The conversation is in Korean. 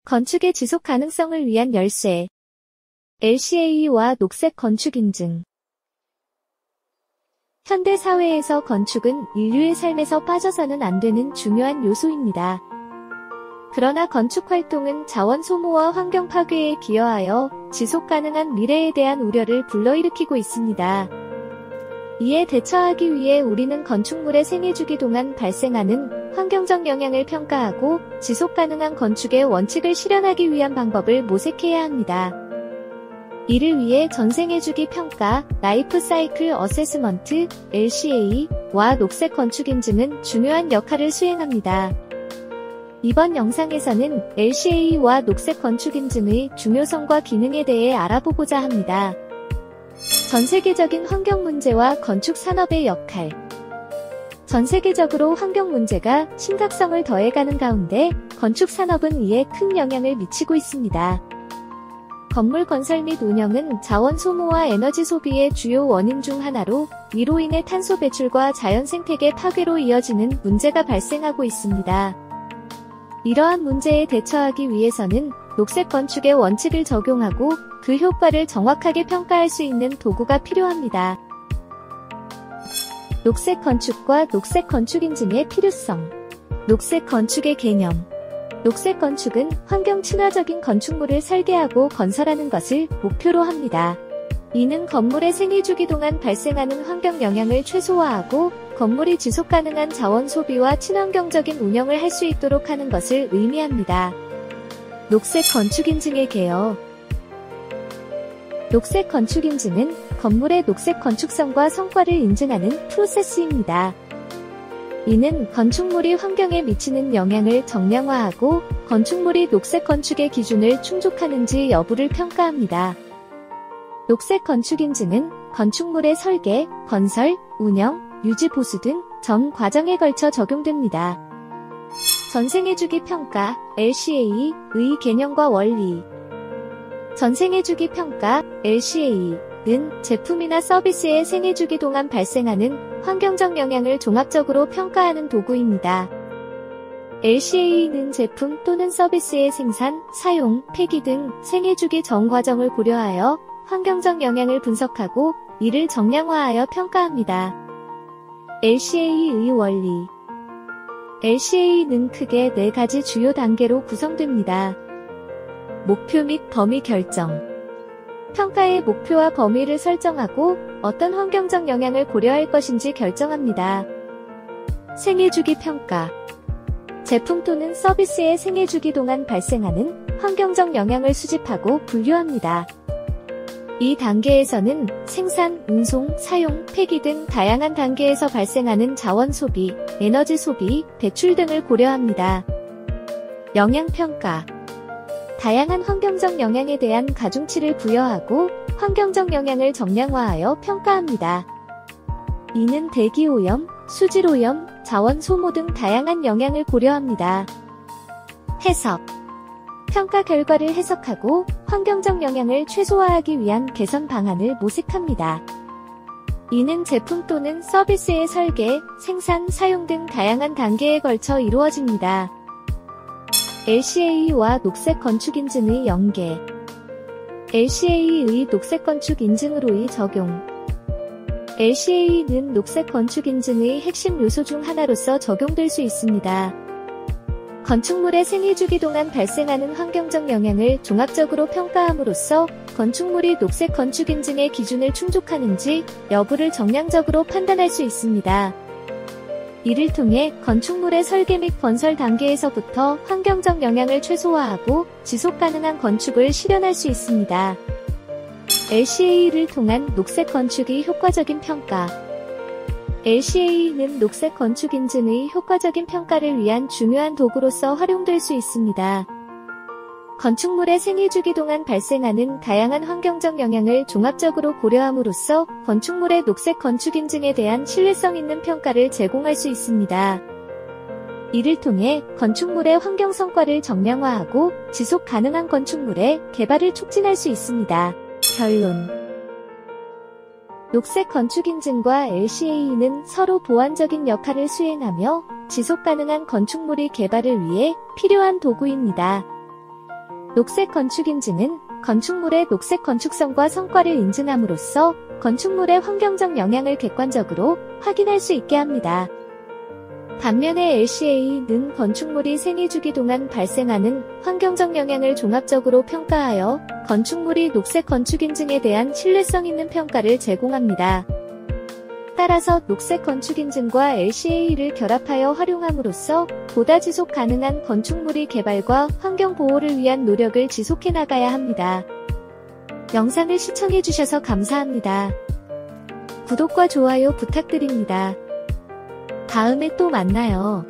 건축의 지속 가능성을 위한 열쇠. LCA와 녹색 건축 인증. 현대 사회에서 건축은 인류의 삶에서 빠져서는 안 되는 중요한 요소입니다. 그러나 건축 활동은 자원 소모와 환경 파괴에 기여하여 지속 가능한 미래에 대한 우려를 불러일으키고 있습니다. 이에 대처하기 위해 우리는 건축물의 생애 주기 동안 발생하는 환경적 영향을 평가하고 지속 가능한 건축의 원칙을 실현하기 위한 방법을 모색해야 합니다. 이를 위해 전생애 주기 평가, 라이프 사이클 어세스먼트, LCA와 녹색 건축 인증은 중요한 역할을 수행합니다. 이번 영상에서는 LCA와 녹색 건축 인증의 중요성과 기능에 대해 알아보고자 합니다. 전 세계적인 환경 문제와 건축 산업의 역할. 전 세계적으로 환경 문제가 심각성을 더해가는 가운데 건축 산업은 이에 큰 영향을 미치고 있습니다. 건물 건설 및 운영은 자원 소모와 에너지 소비의 주요 원인 중 하나로 이로 인해 탄소 배출과 자연 생태계 파괴로 이어지는 문제가 발생하고 있습니다. 이러한 문제에 대처하기 위해서는 녹색 건축의 원칙을 적용하고 그 효과를 정확하게 평가할 수 있는 도구가 필요합니다. 녹색 건축과 녹색 건축 인증의 필요성. 녹색 건축의 개념. 녹색 건축은 환경 친화적인 건축물을 설계하고 건설하는 것을 목표로 합니다. 이는 건물의 생애 주기 동안 발생하는 환경 영향을 최소화하고 건물이 지속 가능한 자원 소비와 친환경적인 운영을 할 수 있도록 하는 것을 의미합니다. 녹색 건축 인증의 개요. 녹색 건축 인증은 건물의 녹색 건축성과 성과를 인증하는 프로세스입니다. 이는 건축물이 환경에 미치는 영향을 정량화하고 건축물이 녹색 건축의 기준을 충족하는지 여부를 평가합니다. 녹색 건축 인증은 건축물의 설계, 건설, 운영, 유지 보수 등 전 과정에 걸쳐 적용됩니다. 전생애 주기 평가, LCA의 개념과 원리. 전생애 주기 평가, LCA는 제품이나 서비스의 생애 주기 동안 발생하는 환경적 영향을 종합적으로 평가하는 도구입니다. LCA는 제품 또는 서비스의 생산, 사용, 폐기 등 생애 주기 전 과정을 고려하여 환경적 영향을 분석하고 이를 정량화하여 평가합니다. LCA의 원리. LCA는 크게 4가지 주요 단계로 구성됩니다. 목표 및 범위 결정. 평가의 목표와 범위를 설정하고 어떤 환경적 영향을 고려할 것인지 결정합니다. 생애 주기 평가. 제품 또는 서비스의 생애 주기 동안 발생하는 환경적 영향을 수집하고 분류합니다. 이 단계에서는 생산, 운송, 사용, 폐기 등 다양한 단계에서 발생하는 자원 소비, 에너지 소비, 배출 등을 고려합니다. 영향평가. 다양한 환경적 영향에 대한 가중치를 부여하고 환경적 영향을 정량화하여 평가합니다. 이는 대기오염, 수질오염, 자원 소모 등 다양한 영향을 고려합니다. 해석. 평가 결과를 해석하고 환경적 영향을 최소화하기 위한 개선 방안을 모색합니다. 이는 제품 또는 서비스의 설계, 생산, 사용 등 다양한 단계에 걸쳐 이루어집니다. LCA와 녹색 건축 인증의 연계. LCA의 녹색 건축 인증으로의 적용. LCA는 녹색 건축 인증의 핵심 요소 중 하나로서 적용될 수 있습니다. 건축물의 생애 주기 동안 발생하는 환경적 영향을 종합적으로 평가함으로써 건축물이 녹색 건축 인증의 기준을 충족하는지 여부를 정량적으로 판단할 수 있습니다. 이를 통해 건축물의 설계 및 건설 단계에서부터 환경적 영향을 최소화하고 지속 가능한 건축을 실현할 수 있습니다. LCA를 통한 녹색 건축의 효과적인 평가. LCA는 녹색 건축 인증의 효과적인 평가를 위한 중요한 도구로서 활용될 수 있습니다. 건축물의 생애 주기 동안 발생하는 다양한 환경적 영향을 종합적으로 고려함으로써 건축물의 녹색 건축 인증에 대한 신뢰성 있는 평가를 제공할 수 있습니다. 이를 통해 건축물의 환경 성과를 정량화하고 지속 가능한 건축물의 개발을 촉진할 수 있습니다. 결론. 녹색 건축 인증과 LCA는 서로 보완적인 역할을 수행하며 지속 가능한 건축물의 개발을 위해 필요한 도구입니다. 녹색 건축 인증은 건축물의 녹색 건축성과 성과를 인증함으로써 건축물의 환경적 영향을 객관적으로 확인할 수 있게 합니다. 반면에 LCA는 건축물이 생애주기 동안 발생하는 환경적 영향을 종합적으로 평가하여 건축물이 녹색 건축 인증에 대한 신뢰성 있는 평가를 제공합니다. 따라서 녹색 건축 인증과 LCA를 결합하여 활용함으로써 보다 지속 가능한 건축물의 개발과 환경 보호를 위한 노력을 지속해 나가야 합니다. 영상을 시청해주셔서 감사합니다. 구독과 좋아요 부탁드립니다. 다음에 또 만나요.